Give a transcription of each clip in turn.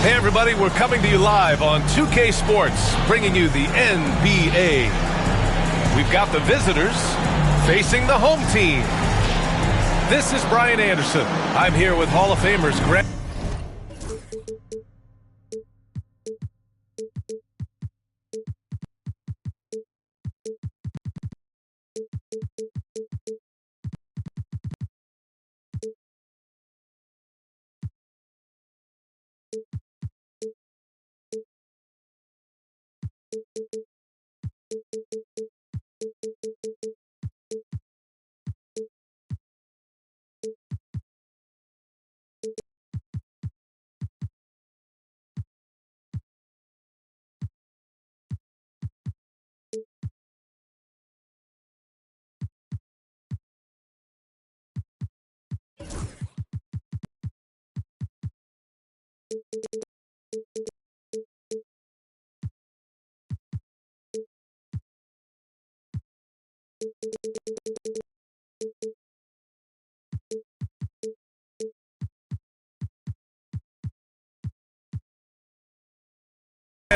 Hey everybody, we're coming to you live on 2K Sports, bringing you the NBA. We've got the visitors facing the home team. This is Brian Anderson. I'm here with Hall of Famers Grant.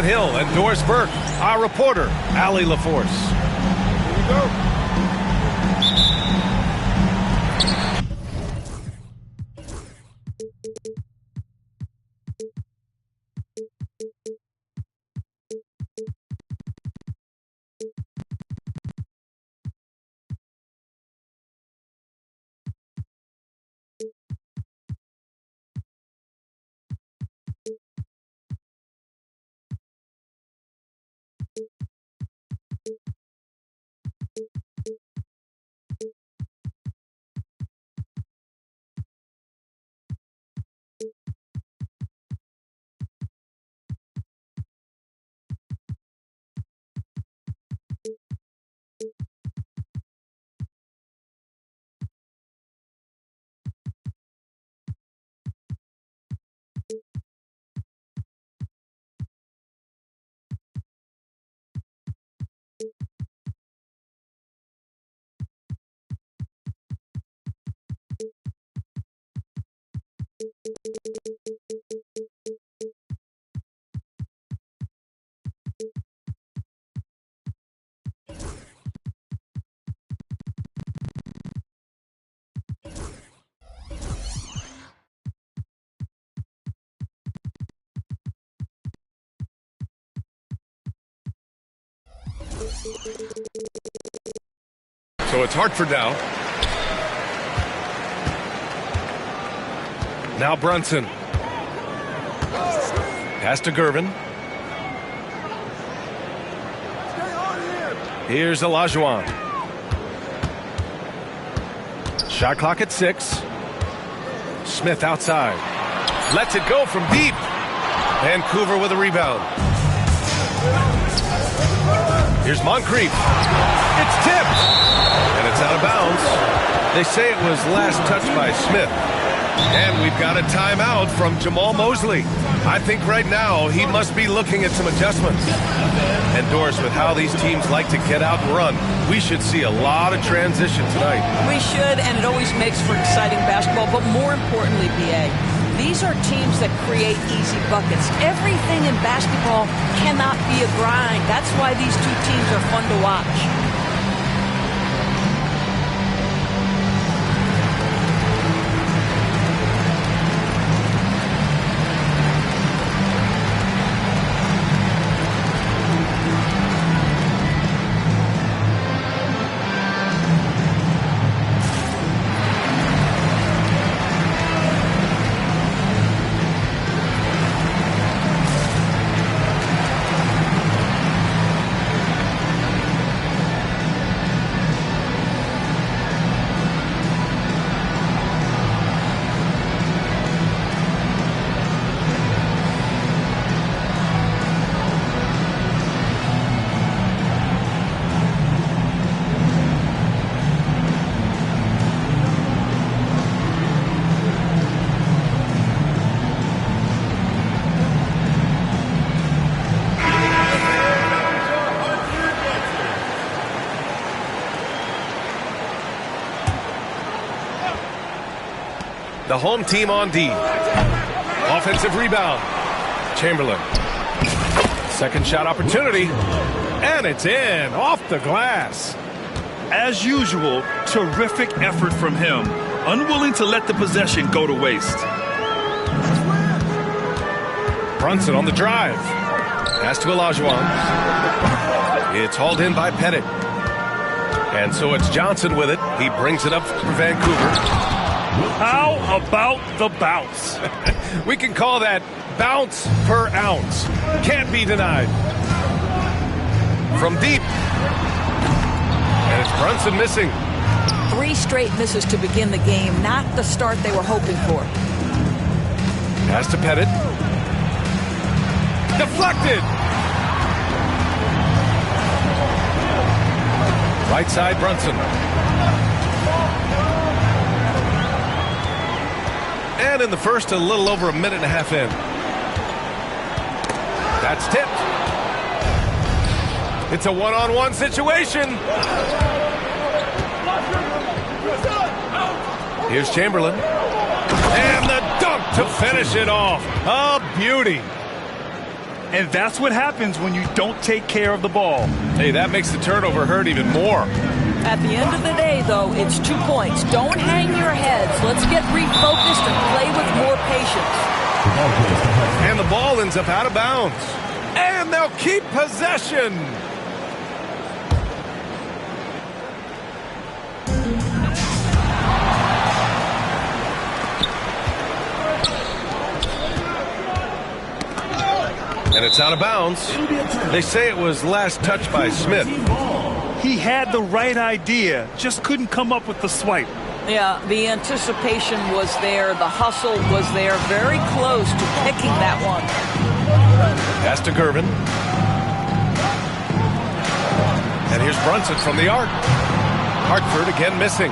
Hill and Doris Burke, our reporter, Allie LaForce. Here we go. So it's Hartford now. Now Brunson. Pass to Gervin. Here's Olajuwon. Shot clock at 6. Smith outside. Lets it go from deep. Vancouver with a rebound. Here's Moncrief. It's tipped. And it's out of bounds. They say it was last touched by Smith. And we've got a timeout from Jamal Mosley. I think right now he must be looking at some adjustments. And Doris, with how these teams like to get out and run, we should see a lot of transition tonight. We should, and it always makes for exciting basketball. But more importantly, BA, these are teams that create easy buckets. Everything in basketball cannot be a grind. That's why these two teams are fun to watch. The home team on D. Offensive rebound. Chamberlain. Second shot opportunity. And it's in, off the glass. As usual, terrific effort from him. Unwilling to let the possession go to waste. Brunson on the drive. Pass to Olajuwon. It's hauled in by Pettit. And so it's Johnson with it. He brings it up for Vancouver. How about the bounce? We can call that bounce per ounce. Can't be denied. From deep. And it's Brunson missing. 3 straight misses to begin the game. Not the start they were hoping for. Pass to Pettit. Deflected. Right side, Brunson. And in the first, a little over a minute and a half in. That's tipped. It's a one-on-one situation. Here's Chamberlain. And the dunk to finish it off. A beauty. And that's what happens when you don't take care of the ball. Hey, that makes the turnover hurt even more. At the end of the day, though, it's 2 points. Don't hang your heads. Let's get refocused and play with more patience. And the ball ends up out of bounds. And they'll keep possession. And it's out of bounds. They say it was last touched by Smith. He had the right idea, just couldn't come up with the swipe. Yeah, the anticipation was there. The hustle was there. Very close to picking that one. Pass to Gervin. And here's Brunson from the arc. Hartford again missing.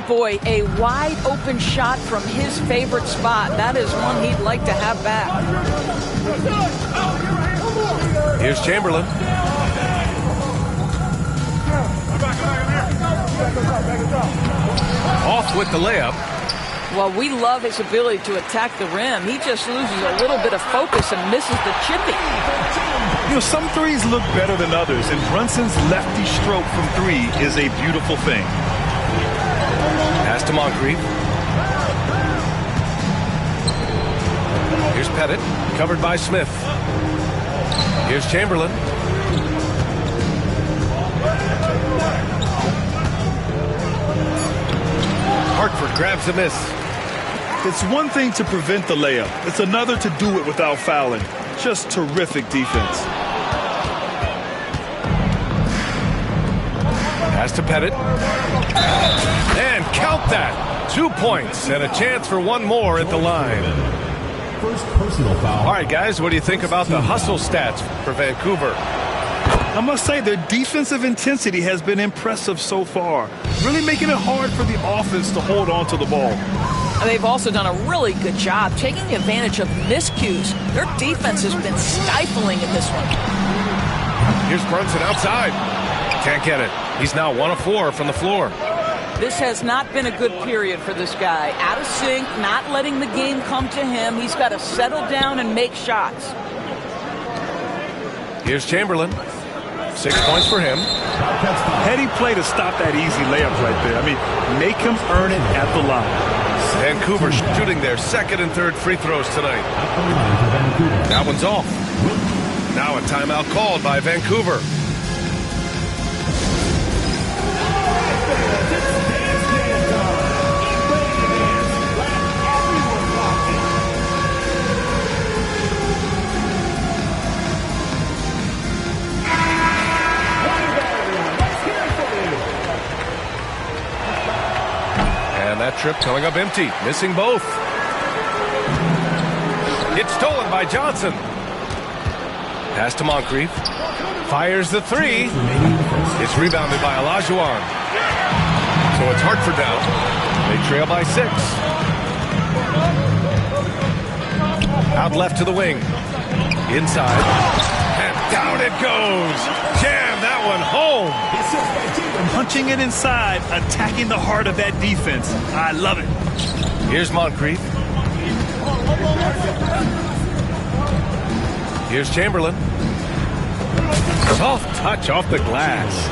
Boy, a wide open shot from his favorite spot. That is one he'd like to have back. Here's Chamberlain. Off with the layup. Well, we love his ability to attack the rim. He just loses a little bit of focus and misses the chipping. You know, some threes look better than others, and Brunson's lefty stroke from 3 is a beautiful thing. Pass to Moncrief. Here's Pettit, covered by Smith. Here's Chamberlain. Hartford grabs the miss. It's one thing to prevent the layup. It's another to do it without fouling. Just terrific defense. Pass to Pettit. And count that. 2 points and a chance for one more at the line. First personal foul. All right, guys, what do you think about the hustle stats for Vancouver? I must say their defensive intensity has been impressive so far, really making it hard for the offense to hold on to the ball. They've also done a really good job taking advantage of miscues. Their defense has been stifling in this one. Here's Brunson outside. Can't get it. He's now 1 of 4 from the floor. This has not been a good period for this guy. Out of sync, not letting the game come to him. He's got to settle down and make shots. Here's Chamberlain. 6 points for him. Heady play to stop that easy layup right there. I mean, make him earn it at the line. Vancouver shooting their second and third free throws tonight. That one's off. Now a timeout called by Vancouver. And that trip coming up empty, missing both. It's stolen by Johnson. Pass to Moncrief. Fires the 3. It's rebounded by Olajuwon. So it's Hartford down. They trail by 6. Out left to the wing. Inside. And down it goes. Jam that one home. Punching it inside, attacking the heart of that defense. I love it. Here's Moncrief. Here's Chamberlain. Soft touch off the glass.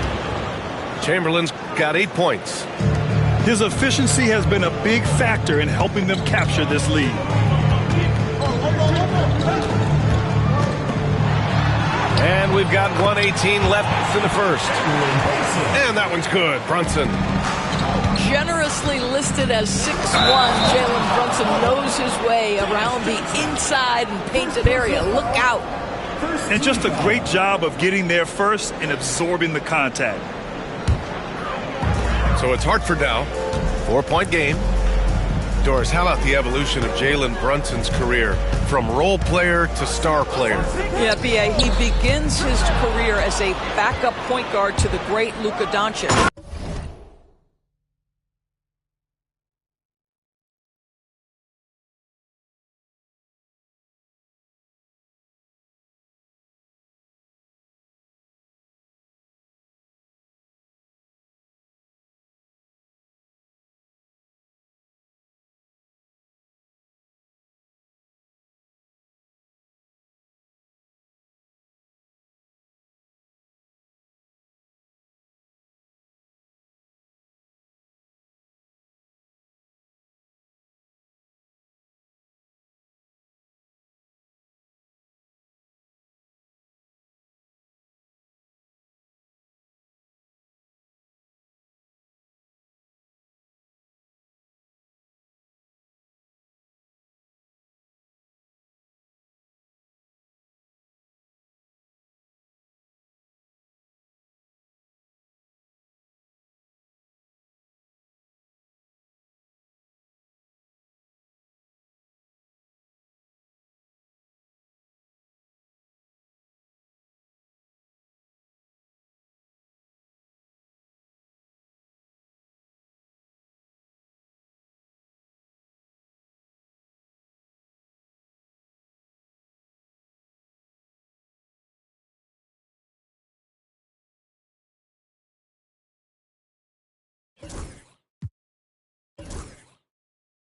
Chamberlain's got 8 points. His efficiency has been a big factor in helping them capture this lead. And we've got 1:18 left in the first. And that one's good. Brunson. Generously listed as 6'1", Jalen Brunson knows his way around the inside and painted area. Look out. And just a great job of getting there first and absorbing the contact. So it's Hartford now. 4-point game. Doris, how about the evolution of Jalen Brunson's career from role player to star player? Yeah, B.A., he begins his career as a backup point guard to the great Luka Doncic.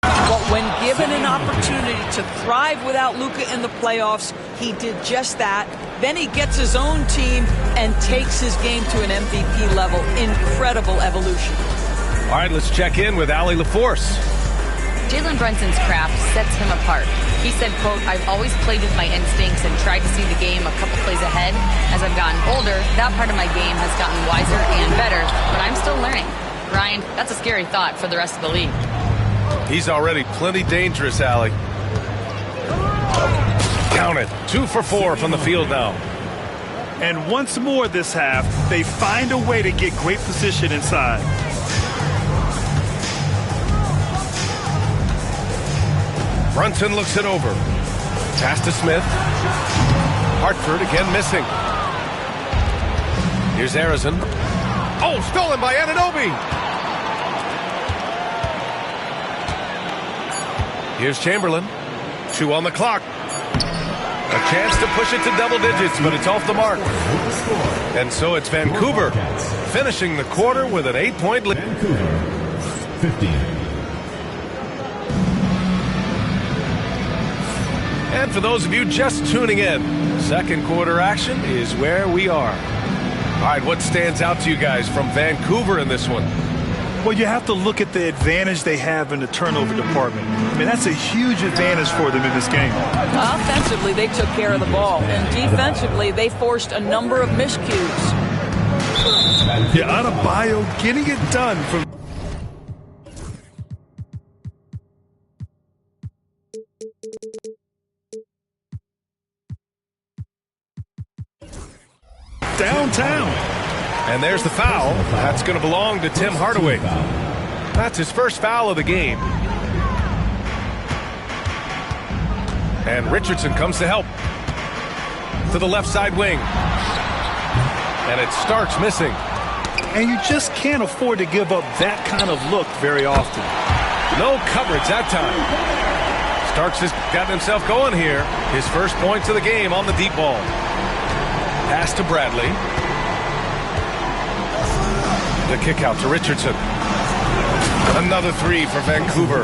But when given an opportunity to thrive without Luka in the playoffs, he did just that. Then he gets his own team and takes his game to an MVP level. Incredible evolution. All right, let's check in with Allie LaForce. Jalen Brunson's craft sets him apart. He said, quote, "I've always played with my instincts and tried to see the game a couple plays ahead. As I've gotten older, that part of my game has gotten wiser and better, but I'm still learning." Ryan, that's a scary thought for the rest of the league. He's already plenty dangerous, Allie. Count it. 2 for 4 from the field now. And once more this half, they find a way to get great position inside. Brunson looks it over. Pass to Smith. Hartford again missing. Here's Arizon. Oh, stolen by Anunoby. Here's Chamberlain. 2 on the clock. A chance to push it to double digits, but it's off the mark. And so it's Vancouver finishing the quarter with an 8-point lead. Vancouver, 15. And for those of you just tuning in, second quarter action is where we are. All right, what stands out to you guys from Vancouver in this one? Well, you have to look at the advantage they have in the turnover department. I mean, that's a huge advantage for them in this game. Offensively, they took care of the ball. And defensively, they forced a number of miscues. Yeah, Adebayo getting it done from... downtown. And there's the foul. That's going to belong to Tim Hardaway. That's his first foul of the game. And Richardson comes to help. To the left side wing. And it's Starks missing. And you just can't afford to give up that kind of look very often. No coverage that time. Starks has gotten himself going here. His first points of the game on the deep ball. Pass to Bradley. The kick out to Richardson. Another 3 for Vancouver.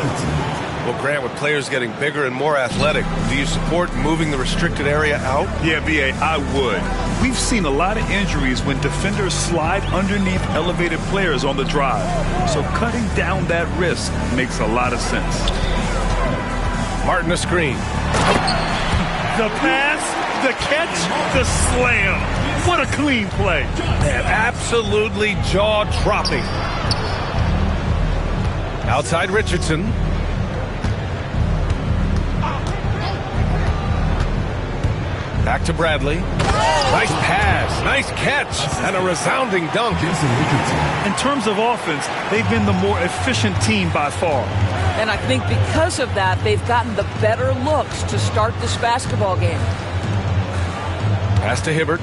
Well, Grant, with players getting bigger and more athletic, do you support moving the restricted area out? Yeah, B.A., I would. We've seen a lot of injuries when defenders slide underneath elevated players on the drive. So cutting down that risk makes a lot of sense. Martin a screen. The pass, the catch, the slam. What a clean play. Man, absolutely jaw-dropping. Outside Richardson. Back to Bradley. Nice pass, nice catch, and a resounding dunk. In terms of offense, they've been the more efficient team by far. And I think because of that, they've gotten the better looks to start this basketball game. Pass to Hibbert.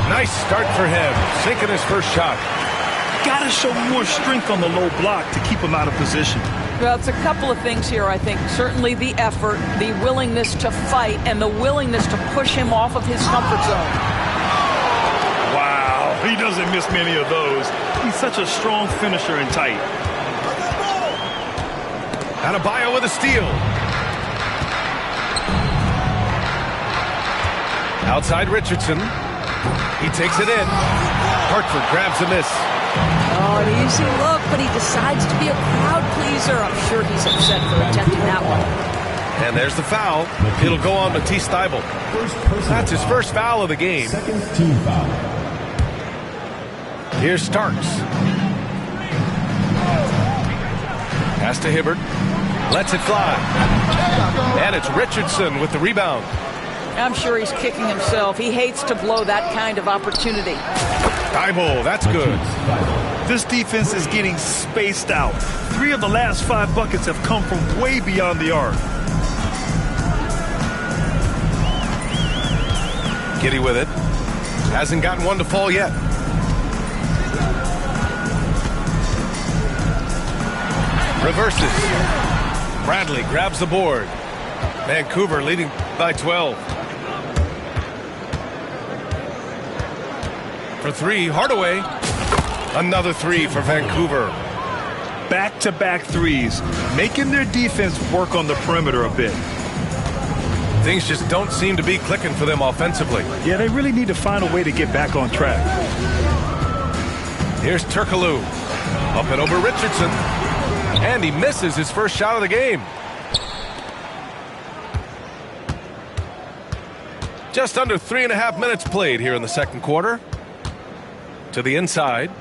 Nice start for him, sinking his first shot. Got to show more strength on the low block to keep him out of position. Well, it's a couple of things here, I think. Certainly the effort, the willingness to fight, and the willingness to push him off of his comfort zone. Wow, he doesn't miss many of those. He's such a strong finisher and tight. Adebayo with a steal. Outside Richardson. He takes it in. Hartford grabs a miss. Oh, an easy look, but he decides to be a crowd pleaser. I'm sure he's upset for attempting that one. And there's the foul. It'll go on Matisse Thybulle. That's his first foul of the game. Second team foul. Here's Starks. Pass to Hibbert. Lets it fly. And it's Richardson with the rebound. I'm sure he's kicking himself. He hates to blow that kind of opportunity. Thybulle, that's good. This defense is getting spaced out. 3 of the last 5 buckets have come from way beyond the arc. Giddey with it. Hasn't gotten one to fall yet. Reverses. Bradley grabs the board. Vancouver leading by 12. For 3, Hardaway. Another 3 for Vancouver. Back-to-back threes, making their defense work on the perimeter a bit. Things just don't seem to be clicking for them offensively. Yeah, they really need to find a way to get back on track. Here's Turkoglu. Up and over Richardson. And he misses his first shot of the game. Just under 3.5 minutes played here in the second quarter. To the inside.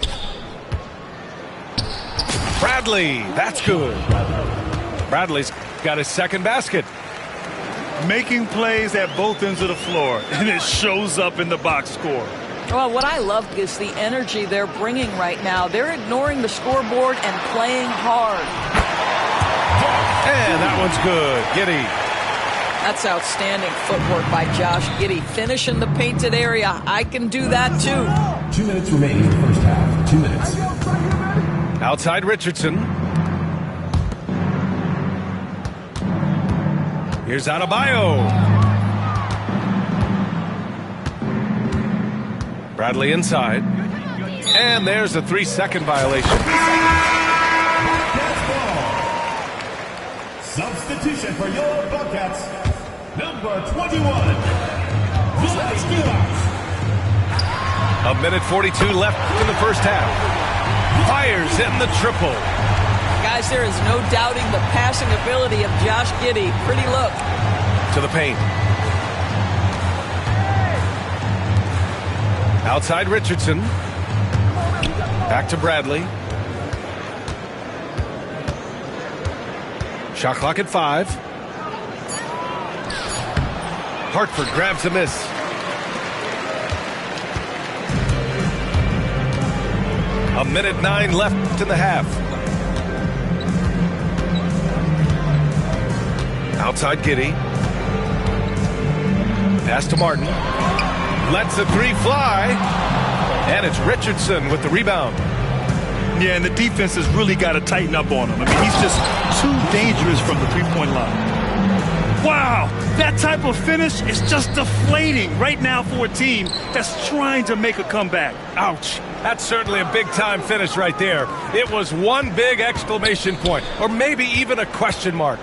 Bradley, that's good. Bradley's got his second basket. Making plays at both ends of the floor, and it shows up in the box score. Well, what I love is the energy they're bringing right now. They're ignoring the scoreboard and playing hard. And that one's good. Giddey. That's outstanding footwork by Josh Giddey. Finish in the painted area. I can do that too. 2 minutes remaining in the first half. 2 minutes. Outside Richardson. Here's Adebayo. Bradley inside. And there's a 3-second violation. Substitution for your Buckets. Number 21. Vlad. 1:42 left in the first half. Fires in the triple. Guys, there is no doubting the passing ability of Josh Giddey. Pretty look. To the paint. Outside Richardson. Back to Bradley. Shot clock at 5. Hartford grabs a miss. A minute 9 left in the half. Outside Giddey. Pass to Martin. Lets the 3 fly. And it's Richardson with the rebound. Yeah, and the defense has really got to tighten up on him. I mean, he's just too dangerous from the three-point line. Wow, that type of finish is just deflating right now for a team that's trying to make a comeback. Ouch. That's certainly a big-time finish right there. It was one big exclamation point, or maybe even a question mark.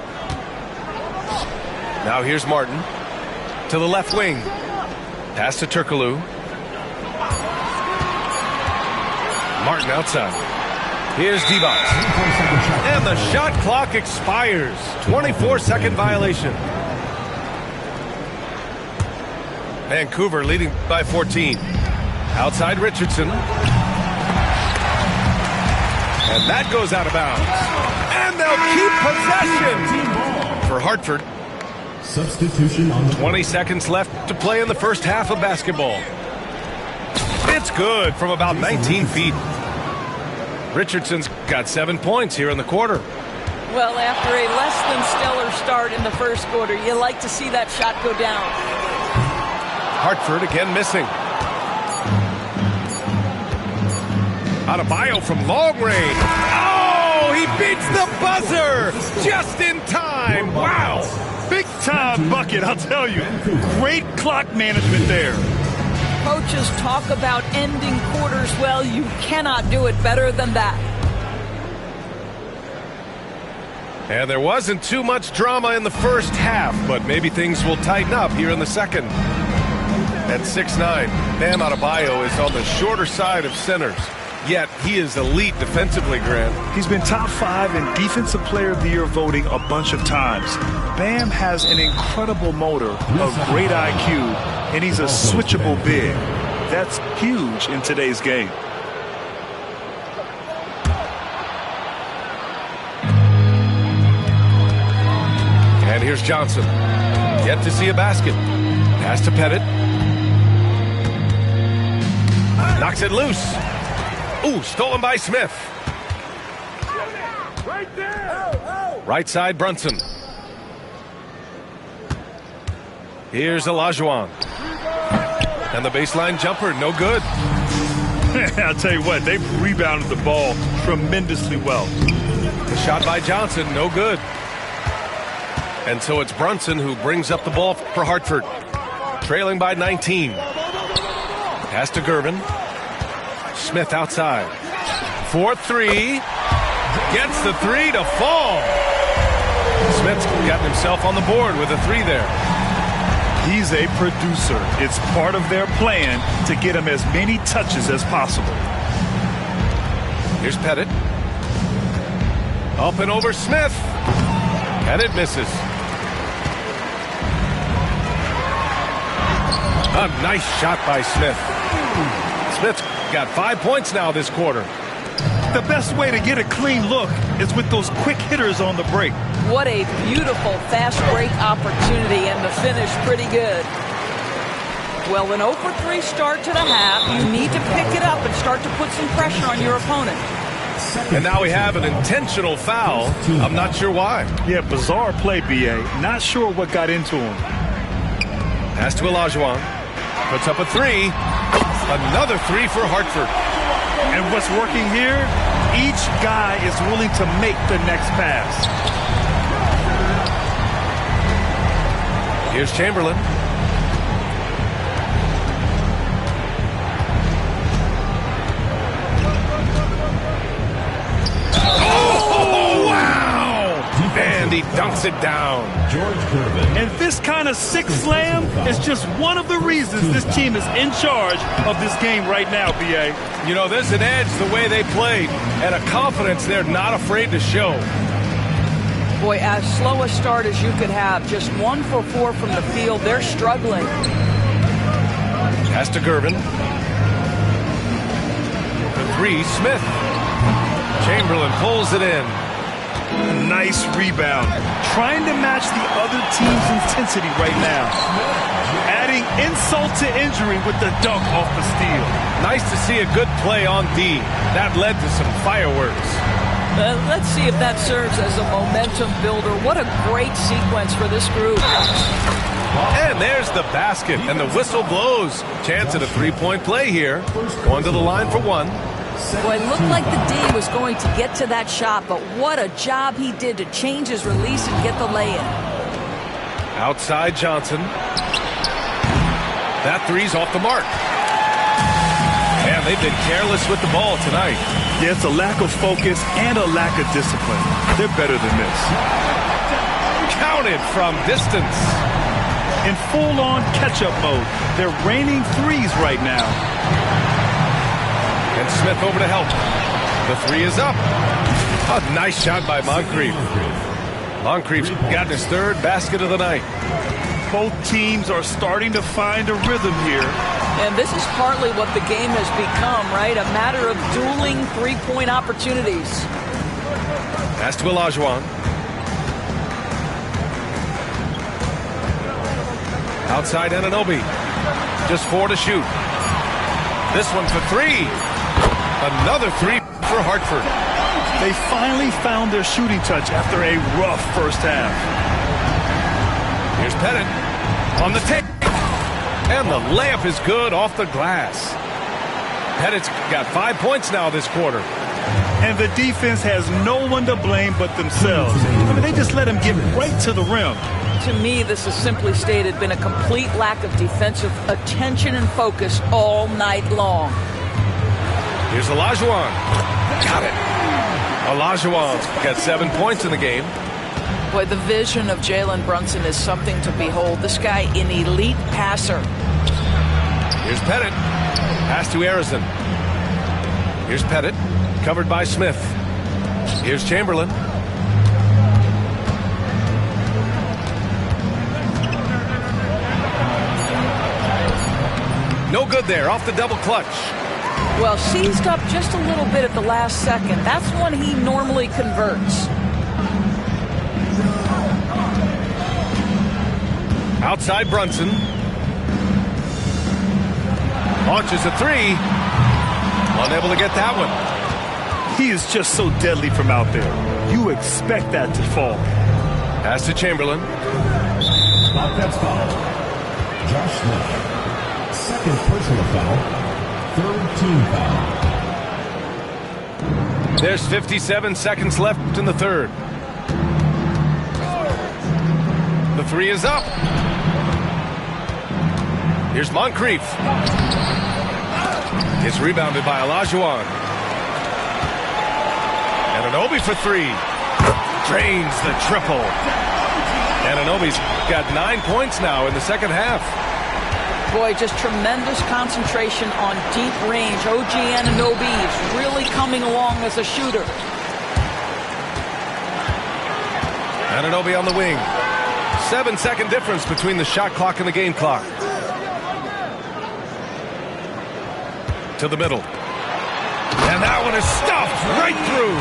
Now here's Martin to the left wing. Pass to Turkoglu. Martin outside. Here's Divac. And the shot clock expires. 24-second violation. Vancouver leading by 14. Outside Richardson. And that goes out of bounds. And they'll keep possession for Hartford. Substitution on the 20 seconds left to play in the first half of basketball. It's good from about 19 feet. Richardson's got 7 points here in the quarter. Well, after a less than stellar start in the first quarter, you like to see that shot go down. Hartford again missing. Adebayo from long range. Oh, he beats the buzzer just in time. Wow. Big time bucket, I'll tell you. Great clock management there. Coaches talk about ending quarters. Well, you cannot do it better than that. And there wasn't too much drama in the first half, but maybe things will tighten up here in the second. At 6'9", Bam Adebayo is on the shorter side of centers. Yet he is elite defensively, Grant. He's been top 5 in Defensive Player of the Year voting a bunch of times. Bam has an incredible motor, a great IQ, and he's a switchable big. That's huge in today's game. And here's Johnson. Yet to see a basket. Pass to Pettit. Knocks it loose. Ooh, stolen by Smith. right there. Right side, Brunson. Here's Olajuwon. And the baseline jumper, no good. I'll tell you what, they've rebounded the ball tremendously well. The shot by Johnson, no good. And so it's Brunson who brings up the ball for Hartford. Trailing by 19. Pass to Gervin. Smith outside. 4-3. Gets the three to fall. Smith's gotten himself on the board with a three there. He's a producer. It's part of their plan to get him as many touches as possible. Here's Pettit. Up and over Smith. And it misses. A nice shot by Smith. Smith's got 5 points now this quarter. The best way to get a clean look is with those quick hitters on the break. What a beautiful fast break opportunity, and the finish pretty good. Well, an 0 for 3 start to the half. You need to pick it up and start to put some pressure on your opponent. And now we have an intentional foul. I'm not sure why. Yeah, bizarre play, B.A. Not sure what got into him. Pass to Olajuwon. Puts up a three. Another three for Hartford. And what's working here, each guy is willing to make the next pass. Here's Chamberlain. Oh, wow! And he dunks it down. George Gervin. And this kind of sick slam is just one of the reasons this team is in charge of this game right now, B.A. You know, there's an edge the way they played and a confidence they're not afraid to show. Boy, as slow a start as you could have. Just 1 for 4 from the field. They're struggling. Pass to Gervin. The three, Smith. Chamberlain pulls it in. Nice rebound. Trying to match the other team's intensity right now. Adding insult to injury with the dunk off the steal. Nice to see a good play on D. That led to some fireworks. Let's see if that serves as a momentum builder. What a great sequence for this group. And there's the basket, and the whistle blows. Chance at a three-point play here. Going to the line for one. Boy, it looked like the D was going to get to that shot, but what a job he did to change his release and get the lay-in. Outside Johnson. That three's off the mark. And Man, they've been careless with the ball tonight. Yeah, it's a lack of focus and a lack of discipline. They're better than this. Counted from distance. In full-on catch-up mode, they're raining threes right now. And Smith over to help. The three is up. A nice shot by Moncrief. Moncrief's gotten his third basket of the night. Both teams are starting to find a rhythm here. And this is partly what the game has become, right? A matter of dueling three-point opportunities. Pass to Olajuwon. Outside Anunoby. Just 4 to shoot. This one for 3. Another 3 for Hartford. They finally found their shooting touch after a rough first half. Here's Pettit on the take. And the layup is good off the glass. Pettit's got 5 points now this quarter. And the defense has no one to blame but themselves. I mean, they just let him get right to the rim. To me, this is simply stated been a complete lack of defensive attention and focus all night long. Here's Olajuwon. Got it. Olajuwon's got 7 points in the game. Boy, the vision of Jalen Brunson is something to behold. This guy, an elite passer. Here's Pettit. Pass to Arizon. Here's Pettit. Covered by Smith. Here's Chamberlain. No good there. Off the double clutch. Well, seized up just a little bit at the last second. That's when he normally converts. Outside Brunson. Launches a 3. Unable to get that one. He is just so deadly from out there. You expect that to fall. Pass to Chamberlain. Offense foul. Josh Smith. Second personal foul. Third team foul. There's 57 seconds left in the third. The 3 is up. Here's Moncrief. It's rebounded by Olajuwon. Anunoby for 3. Drains the triple. Anunoby's got 9 points now in the second half. Boy, just tremendous concentration on deep range. OG Anunoby is really coming along as a shooter. Anunoby on the wing. 7-second difference between the shot clock and the game clock. To the middle. And that one is stuffed right through.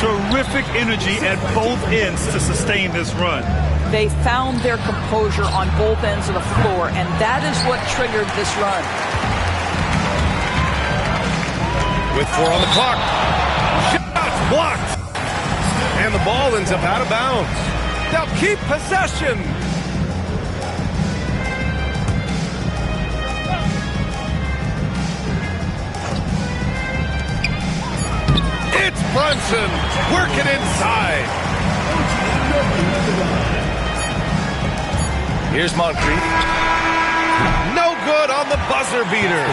Terrific energy at both ends to sustain this run. They found their composure on both ends of the floor, and that is what triggered this run. With 4 on the clock. Shots blocked. And the ball ends up out of bounds. They'll keep possession. It's Brunson working inside. Here's Moncrief. No good on the buzzer beater.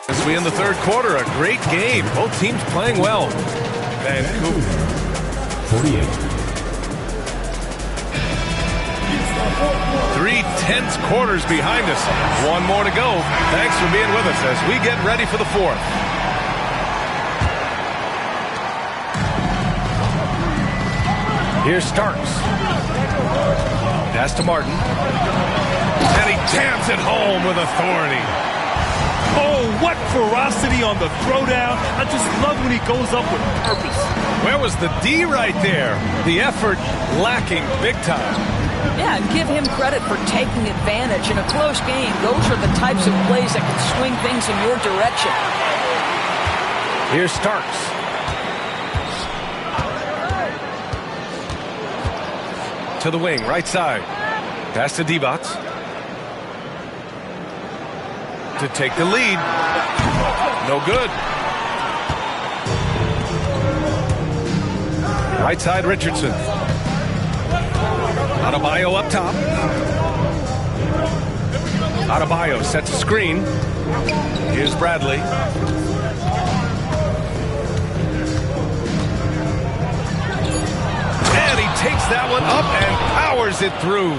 As we in the third quarter, a great game. Both teams playing well. Vancouver. 48. 3 tense quarters behind us. 1 more to go. Thanks for being with us as we get ready for the fourth. Here's Starks. Pass to Martin. And he jams it home with authority. Oh, what ferocity on the throwdown. I just love when he goes up with purpose. Where was the D right there? The effort lacking big time. Yeah, and give him credit for taking advantage in a close game. Those are the types of plays that can swing things in your direction. Here's Starks. To the wing, right side. Pass to Divac. to take the lead. No good. Right side, Richardson. Adebayo up top. Adebayo sets a screen. Here's Bradley. And he takes that one up and powers it through.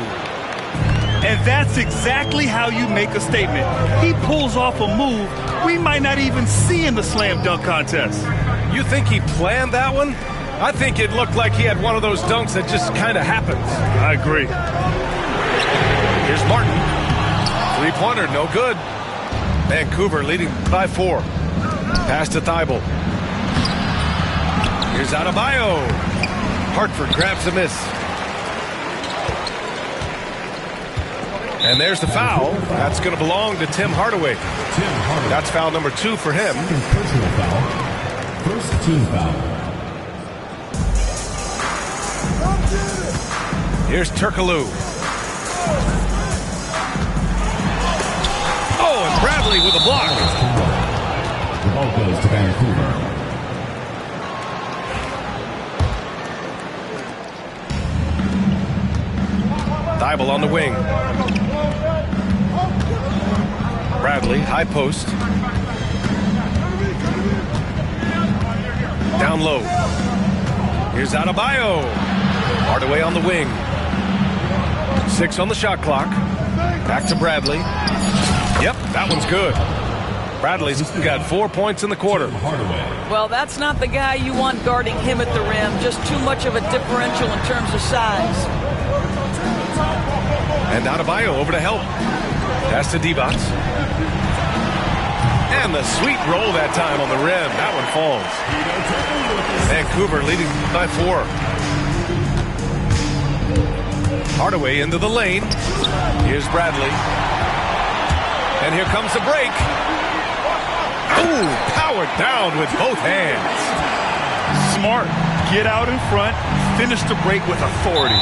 And that's exactly how you make a statement. He pulls off a move we might not even see in the slam dunk contest. You think he planned that one? I think it looked like he had one of those dunks that just kind of happens. I agree. Here's Martin. Three-pointer, no good. Vancouver leading by 4. Pass to Thibault. Here's Adebayo. Hartford grabs the miss. And there's the foul. That's going to belong to Tim Hardaway. That's foul number 2 for him. Second personal foul. First team foul. Here's Turkoglu. Oh, and Bradley with a block. The ball goes to Vancouver. Thibault on the wing. Bradley, high post. Down low. Here's Adebayo. Hardaway on the wing. 6 on the shot clock. Back to Bradley. Yep, that one's good. Bradley's got 4 points in the quarter. Well, that's not the guy you want guarding him at the rim. Just too much of a differential in terms of size. And Adebayo over to help. Pass to Divac. And the sweet roll that time on the rim. That one falls. Vancouver leading by 4. Hardaway into the lane. Here's Bradley. And here comes the break. Ooh, powered down with both hands. Smart. Get out in front. Finish the break with authority.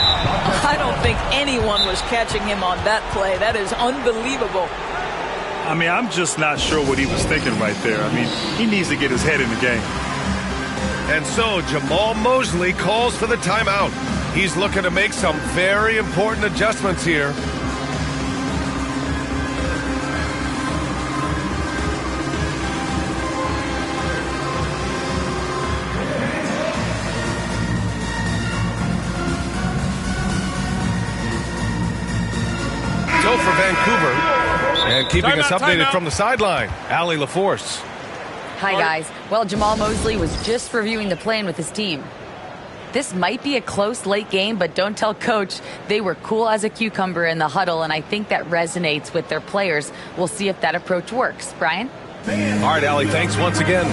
I don't think anyone was catching him on that play. That is unbelievable. I mean, I'm just not sure what he was thinking right there. I mean, he needs to get his head in the game. And so Jamahl Mosley calls for the timeout. He's looking to make some very important adjustments here. So for Vancouver, and keeping us updated from the sideline, Allie LaForce. Hi, guys. Well, Jamahl Mosley was just reviewing the plan with his team. This might be a close late game, but don't tell Coach. They were cool as a cucumber in the huddle, and I think that resonates with their players. We'll see if that approach works. Brian? All right, Allie, thanks once again.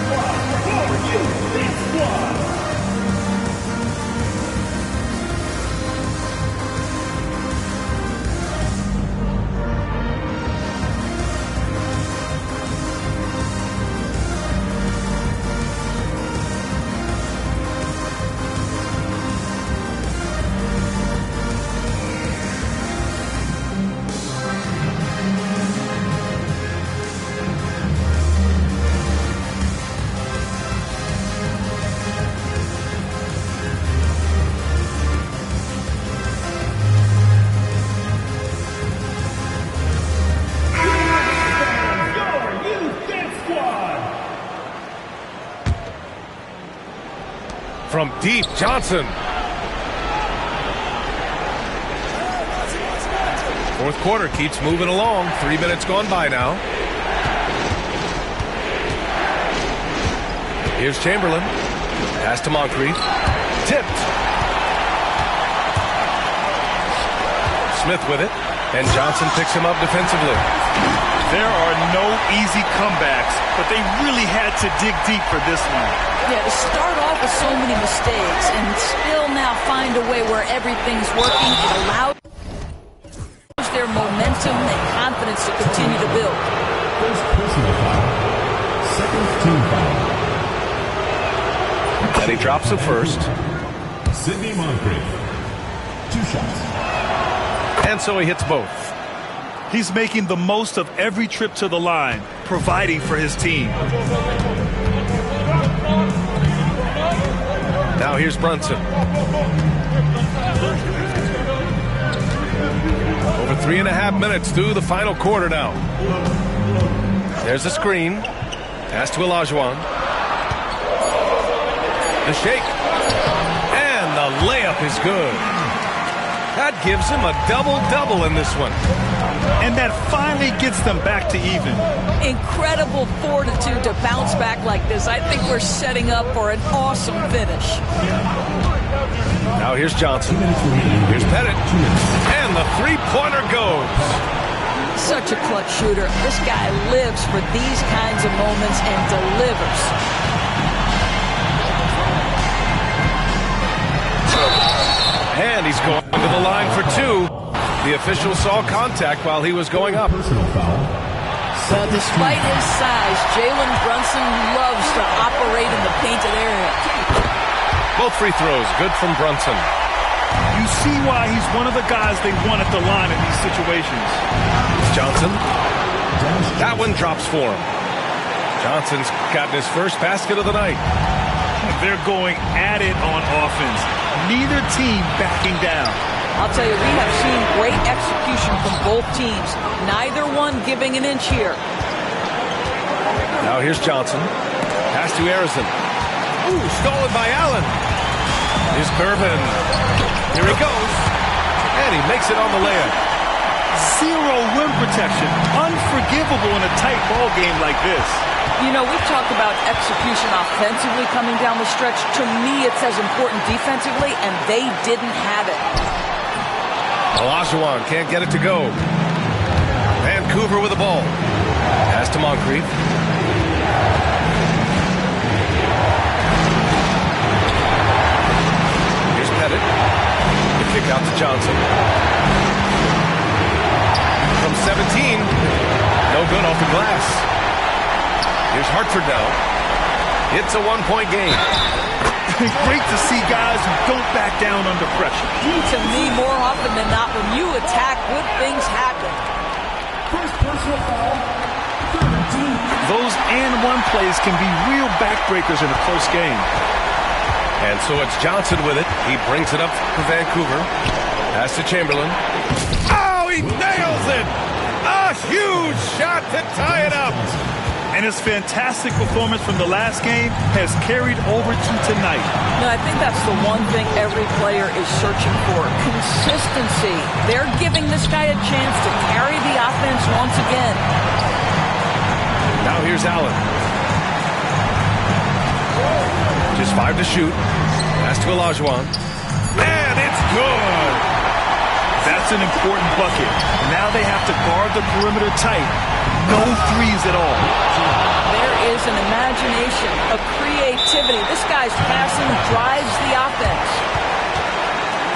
From deep, Johnson. Fourth quarter keeps moving along. 3 minutes gone by now. Here's Chamberlain. Pass to Moncrief. Tipped. Smith with it. And Johnson picks him up defensively. There are no easy comebacks, but they really had to dig deep for this one. Yeah, to start off with so many mistakes and still now find a way where everything's working, it allows their momentum and confidence to continue to build. First personal foul. Second team foul. And he drops the first. Sidney Moncrief. 2 shots. And so he hits both. He's making the most of every trip to the line, providing for his team. Now here's Brunson. Over 3.5 minutes through the final quarter now. There's a screen. Pass to Olajuwon. The shake. And the layup is good. That gives him a double-double in this one. And that finally gets them back to even. Incredible fortitude to bounce back like this. I think we're setting up for an awesome finish. Now here's Johnson. Here's Pettit. And the three-pointer goes. Such a clutch shooter. This guy lives for these kinds of moments and delivers. And he's going to the line for two. The official saw contact while he was going up. Personal foul. Despite his size, Jalen Brunson loves to operate in the painted area. Both free throws, good from Brunson. You see why he's one of the guys they want at the line in these situations. Johnson. That one drops for him. Johnson's gotten his first basket of the night. They're going at it on offense. Neither team backing down. I'll tell you, we have seen great execution from both teams. Neither one giving an inch here. Now here's Johnson. Pass to Arizon. Ooh, stolen by Allen. Here's Gervin. Here he goes. And he makes it on the layup. Zero rim protection. Unforgivable in a tight ball game like this. You know, we've talked about execution offensively coming down the stretch. To me, it's as important defensively, and they didn't have it. Olajuwon can't get it to go. Vancouver with the ball. Pass to Moncrief. Here's Pettit. The kick out to Johnson. From 17. No good off the glass. Here's Hartford now. It's a one-point game. Great to see guys who don't back down under pressure. To me, more often than not, when you attack, good things happen. First personal foul. 13. Those and-one plays can be real backbreakers in a close game. And so it's Johnson with it. He brings it up for Vancouver. Pass to Chamberlain. Oh, he nails it! A huge shot to tie it up. And his fantastic performance from the last game has carried over to tonight. No, I think that's the one thing every player is searching for. Consistency. They're giving this guy a chance to carry the offense once again. Now here's Allen. Just 5 to shoot. Pass to Olajuwon. And it's good. That's an important bucket. Now they have to guard the perimeter tight. No threes at all. There is an imagination, a creativity. This guy's passing drives the offense.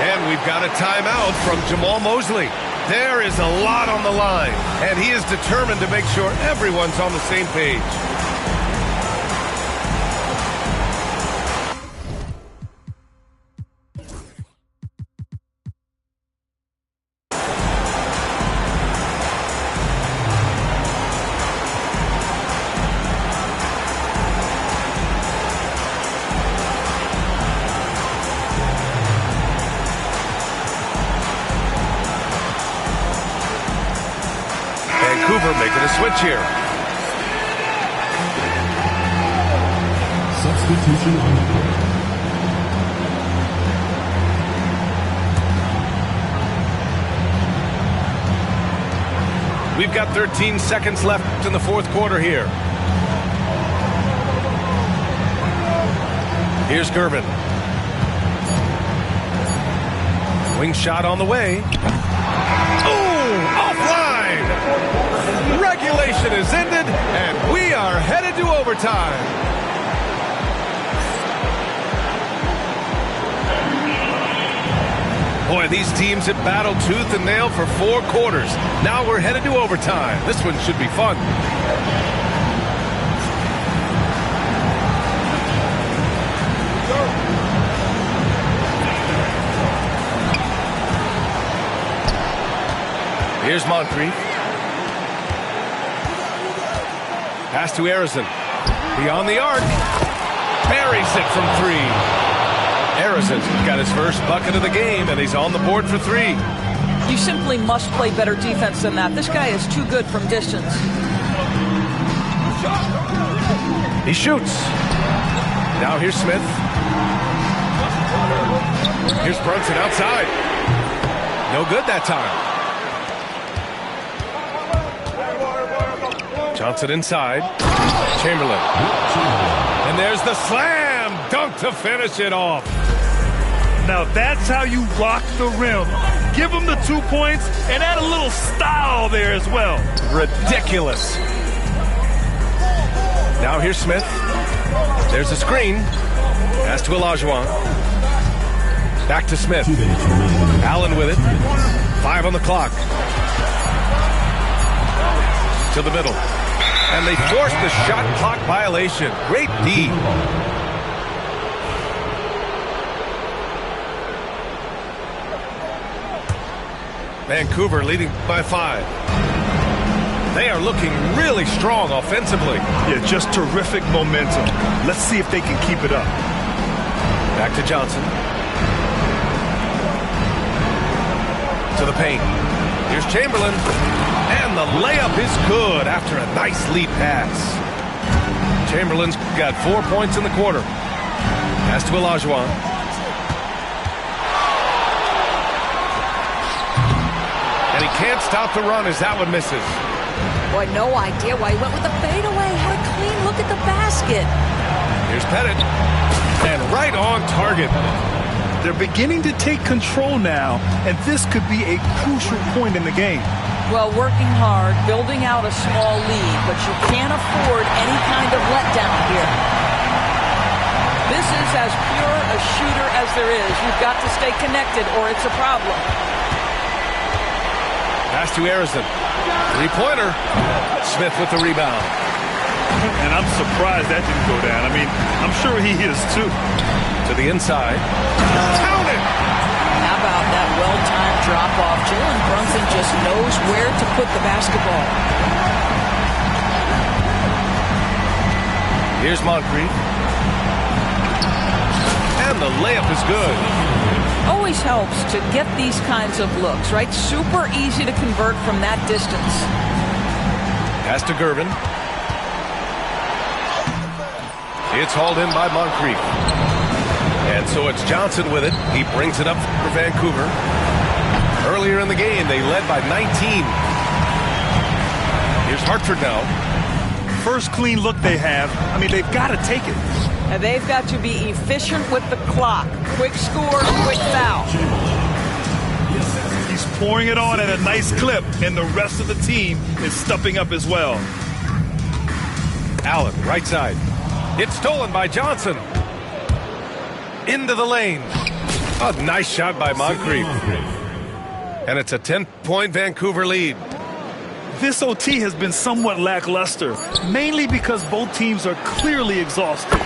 And we've got a timeout from Jamahl Mosley. There is a lot on the line, and he is determined to make sure everyone's on the same page. Vancouver making a switch here. Substitution on the court. We've got 13 seconds left in the fourth quarter here. Here's Gervin. Wing shot on the way. Oh, offline! Regulation is ended, and we are headed to overtime. Boy, these teams have battled tooth and nail for 4 quarters. Now we're headed to overtime. This one should be fun. Here's Moncrief. Pass to Arizin. Beyond the arc. Buries it from 3. Arizin got his first bucket of the game, and he's on the board for 3. You simply must play better defense than that. This guy is too good from distance. He shoots. Now here's Smith. Here's Brunson outside. No good that time. Johnson inside. Chamberlain. And there's the slam dunk to finish it off. Now that's how you rock the rim. Give him the 2 points and add a little style there as well. Ridiculous. Now here's Smith. There's a screen. Pass to Olajuwon. Back to Smith. Allen with it. 5 on the clock. To the middle. And they forced the shot clock violation. Great D. Vancouver leading by 5. They are looking really strong offensively. Yeah, just terrific momentum. Let's see if they can keep it up. Back to Johnson. To the paint. Here's Chamberlain. And the layup is good after a nice lead pass. Chamberlain's got 4 points in the quarter. Pass to Olajuwon. And he can't stop the run as that one misses. Boy, no idea why he went with the fadeaway. Had a clean look at the basket. Here's Pettit. And right on target. They're beginning to take control now, and this could be a crucial point in the game. Well, working hard, building out a small lead, but you can't afford any kind of letdown here. This is as pure a shooter as there is. You've got to stay connected or it's a problem. Pass to Arizin. 3-pointer. Smith with the rebound. And I'm surprised that didn't go down. I mean, I'm sure he is too. To the inside. Count it! How about that well-timed drop-off? Jalen Brunson just knows where to put the basketball. Here's Moncrief. And the layup is good. Always helps to get these kinds of looks, right? Super easy to convert from that distance. Pass to Gervin. It's hauled in by Moncrief. And so it's Johnson with it. He brings it up for Vancouver. Earlier in the game, they led by 19. Here's Hartford now. First clean look they have. I mean, they've got to take it. And they've got to be efficient with the clock. Quick score, quick foul. He's pouring it on at a nice clip, and the rest of the team is stepping up as well. Allen, right side. It's stolen by Johnson. Into the lane. A nice shot by Moncrief. And it's a 10-point Vancouver lead. This OT has been somewhat lackluster, mainly because both teams are clearly exhausted.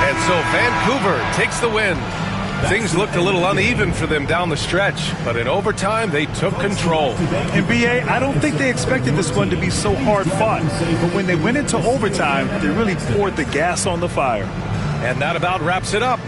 And so Vancouver takes the win. Things looked a little uneven for them down the stretch, but in overtime, they took control. And BA, I don't think they expected this one to be so hard-fought. But when they went into overtime, they really poured the gas on the fire. And that about wraps it up.